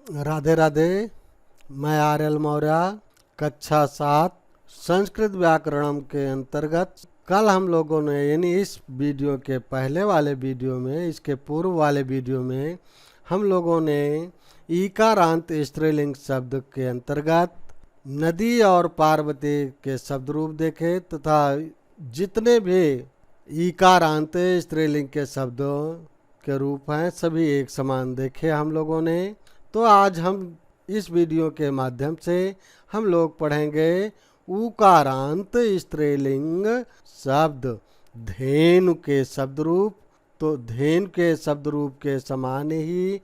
राधे राधे। मैं आर.एल. मौर्य, कक्षा 7 संस्कृत व्याकरणम के अंतर्गत कल हम लोगों ने यानी इस वीडियो के पहले वाले वीडियो में, इसके पूर्व वाले वीडियो में हम लोगों ने ईकारांत स्त्रीलिंग शब्द के अंतर्गत नदी और पार्वती के शब्द रूप देखे तथा जितने भी ईकारांत स्त्रीलिंग के शब्दों के रूप हैं सभी एक समान देखे हम लोगों ने। तो आज हम इस वीडियो के माध्यम से हम लोग पढ़ेंगे उकारांत स्त्रीलिंग शब्द धेनु के शब्द रूप। तो धेनु के शब्द रूप के समान ही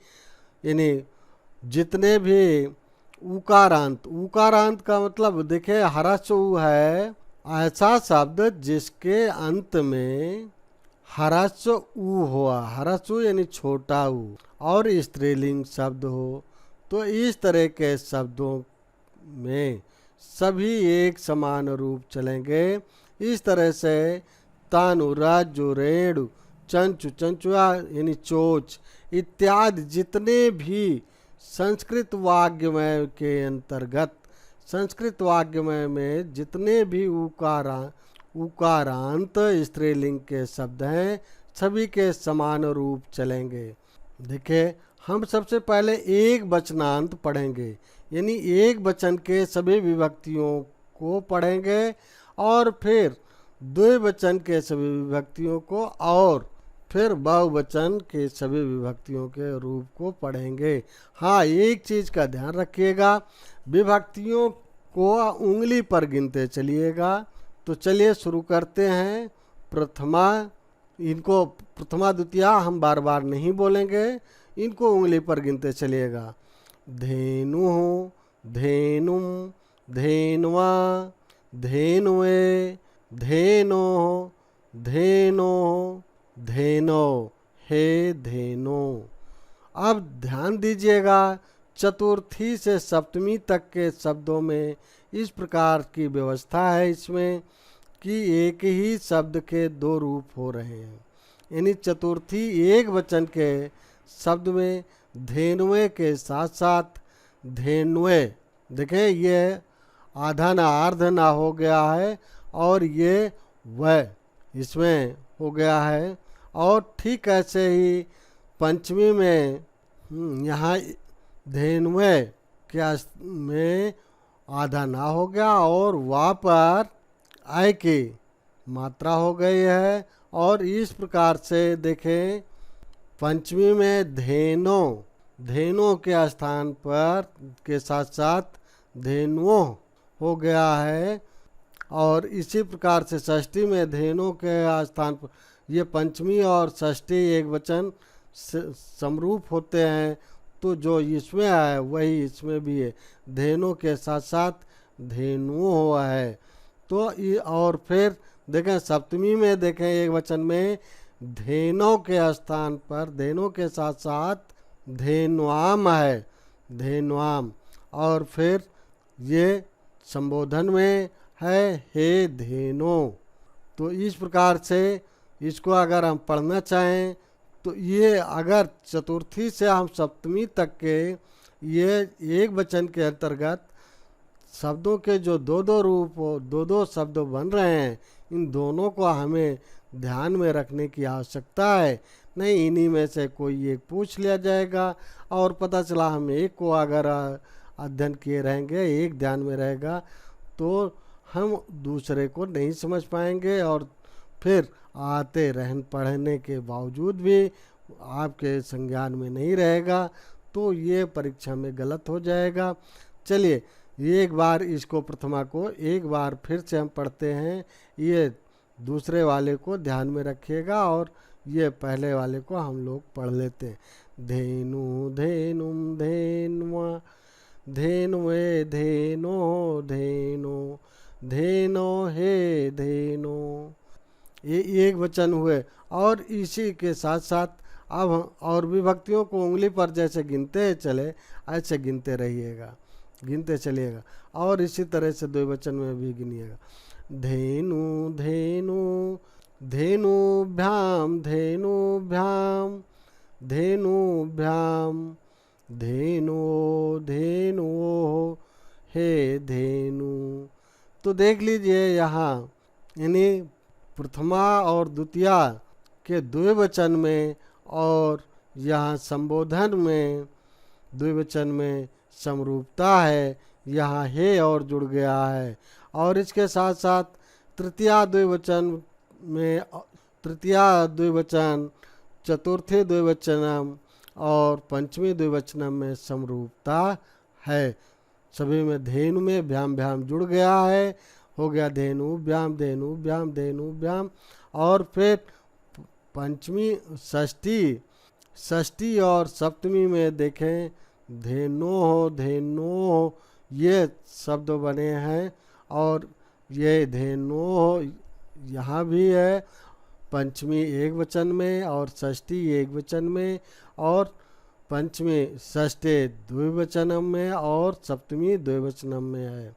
यानी जितने भी उकारांत का मतलब देखिए हरसु है ऐसा शब्द जिसके अंत में हरस ऊ हुआ, हरसु यानी छोटा ऊ और स्त्रीलिंग शब्द हो तो इस तरह के शब्दों में सभी एक समान रूप चलेंगे। इस तरह से तानु, राजू, रेणु, चंचु, चंचुआ यानी चोच इत्यादि जितने भी संस्कृत वाग्यमय के अंतर्गत संस्कृत वाग्यमय में जितने भी उकारांत स्त्रीलिंग के शब्द हैं सभी के समान रूप चलेंगे। देखिए हम सबसे पहले एक वचनांत पढ़ेंगे यानी एक वचन के सभी विभक्तियों को पढ़ेंगे और फिर द्विवचन के सभी विभक्तियों को और फिर बहुवचन के सभी विभक्तियों के रूप को पढ़ेंगे। हाँ, एक चीज़ का ध्यान रखिएगा, विभक्तियों को उंगली पर गिनते चलिएगा। तो चलिए शुरू करते हैं। प्रथमा द्वितीया हम बार बार नहीं बोलेंगे, इनको उंगली पर गिनते चलिएगा। धेनु, धेनुम, धेनुआ, धेनुए, धेनो, धेनो, धेनो, हे धेनो। अब ध्यान दीजिएगा चतुर्थी से सप्तमी तक के शब्दों में इस प्रकार की व्यवस्था है इसमें कि एक ही शब्द के दो रूप हो रहे हैं। यानी चतुर्थी एक वचन के शब्द में धेनुए के साथ साथ धेनुए, देखें ये आधा ना अर्ध ना हो गया है और ये वह इसमें हो गया है। और ठीक ऐसे ही पंचमी में यहाँ धेनुए के में आधा ना हो गया और वहाँ पर आय की मात्रा हो गई है। और इस प्रकार से देखें पंचमी में धेनो के स्थान पर के साथ साथ धेनुओ हो गया है। और इसी प्रकार से षष्ठी में धेनो के स्थान पर ये पंचमी और षष्ठी एक वचन समरूप होते हैं तो जो इसमें है वही इसमें भी है, धेनु के साथ साथ धेनु हुआ है। तो और फिर देखें सप्तमी में देखें एक वचन में धेनो के स्थान पर धेनु के साथ साथ धेनुआम है, धेनुआम। और फिर ये संबोधन में है हे धेनो। तो इस प्रकार से इसको अगर हम पढ़ना चाहें तो ये अगर चतुर्थी से हम सप्तमी तक के ये एक वचन के अंतर्गत शब्दों के जो दो दो रूप दो शब्द बन रहे हैं इन दोनों को हमें ध्यान में रखने की आवश्यकता है। नहीं इन्हीं में से कोई एक पूछ लिया जाएगा और पता चला हम एक को अगर अध्ययन किए रहेंगे, एक ध्यान में रहेगा तो हम दूसरे को नहीं समझ पाएंगे और फिर आते रहन पढ़ने के बावजूद भी आपके संज्ञान में नहीं रहेगा तो ये परीक्षा में गलत हो जाएगा। चलिए एक बार इसको प्रथमा को एक बार फिर से हम पढ़ते हैं। ये दूसरे वाले को ध्यान में रखिएगा और ये पहले वाले को हम लोग पढ़ लेते हैं। धेनु, धेनुम, धेनुआ, धेनुए, धेनो, धेनो, धेनो, हे धेनो। ये एक वचन हुए और इसी के साथ साथ अब और विभक्तियों को उंगली पर जैसे गिनते चले ऐसे गिनते रहिएगा, गिनते चलिएगा और इसी तरह से द्विवचन में भी गिनिएगा। धेनु, धेनु, धेनुभ्याम, धेनुभ्याम, धेनुभ्याम, धेनो, तो देख लीजिए यहाँ यानी प्रथमा और द्वितीया के द्विवचन में और यहाँ संबोधन में द्विवचन में समरूपता है, यहाँ हे और जुड़ गया है। और इसके साथ साथ तृतीया द्विवचन में तृतीया द्विवचन, चतुर्थी द्विवचनम और पंचमी द्विवचनम में समरूपता है। सभी में धेनु में भ्याम भ्याम जुड़ गया है, हो गया धेनु भ्याम धेनु भ्याम धेनु भ्याम। और फिर पंचमी षष्ठी और सप्तमी में देखें धेनो ये शब्द बने हैं और ये धेनो यहाँ भी है, पंचमी एक वचन में और षष्ठी एक वचन में और पंचमी षष्ठी द्विवचनम में और सप्तमी द्विवचनम में है।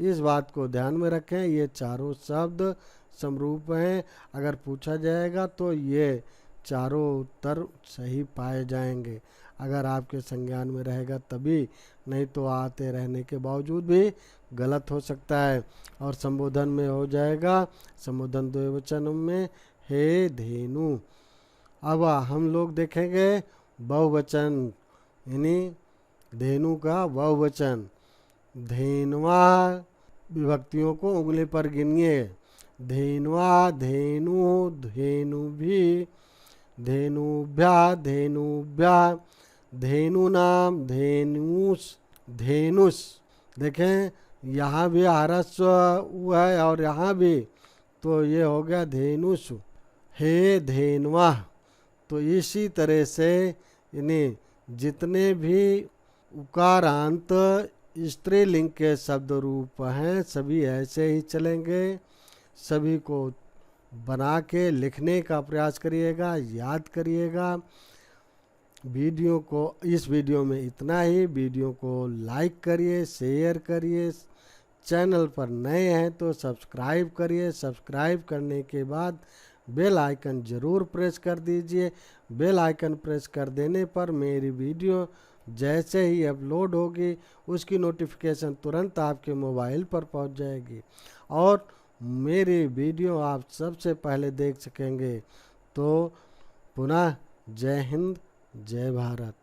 इस बात को ध्यान में रखें, ये चारों शब्द समरूप हैं। अगर पूछा जाएगा तो ये चारों उत्तर सही पाए जाएंगे, अगर आपके संज्ञान में रहेगा तभी, नहीं तो आते रहने के बावजूद भी गलत हो सकता है। और संबोधन में हो जाएगा, संबोधन द्विवचन में हे धेनु। अब हम लोग देखेंगे बहुवचन, यानी धेनु का बहुवचन। धेनवा विभक्तियों को उंगली पर गिनिए। धेनवा, धेनु, धेनुभी, धेनुभ्या, धेनुभ्या, धेनुनाम, धेनुष, धेनुष। देखें यहाँ भी ह्रस्व हुआ है और यहाँ भी, तो ये हो गया धेनुष। हे धेनवा। तो इसी तरह से यानी जितने भी उकारांत स्त्रीलिंग के शब्द रूप हैं सभी ऐसे ही चलेंगे। सभी को बना के लिखने का प्रयास करिएगा, याद करिएगा। इस वीडियो में इतना ही। वीडियो को लाइक करिए, शेयर करिए। चैनल पर नए हैं तो सब्सक्राइब करिए। सब्सक्राइब करने के बाद बेल आइकन ज़रूर प्रेस कर दीजिए। बेल आइकन प्रेस कर देने पर मेरी वीडियो जैसे ही अपलोड होगी उसकी नोटिफिकेशन तुरंत आपके मोबाइल पर पहुंच जाएगी और मेरी वीडियो आप सबसे पहले देख सकेंगे। तो पुनः जय हिंद, जय भारत।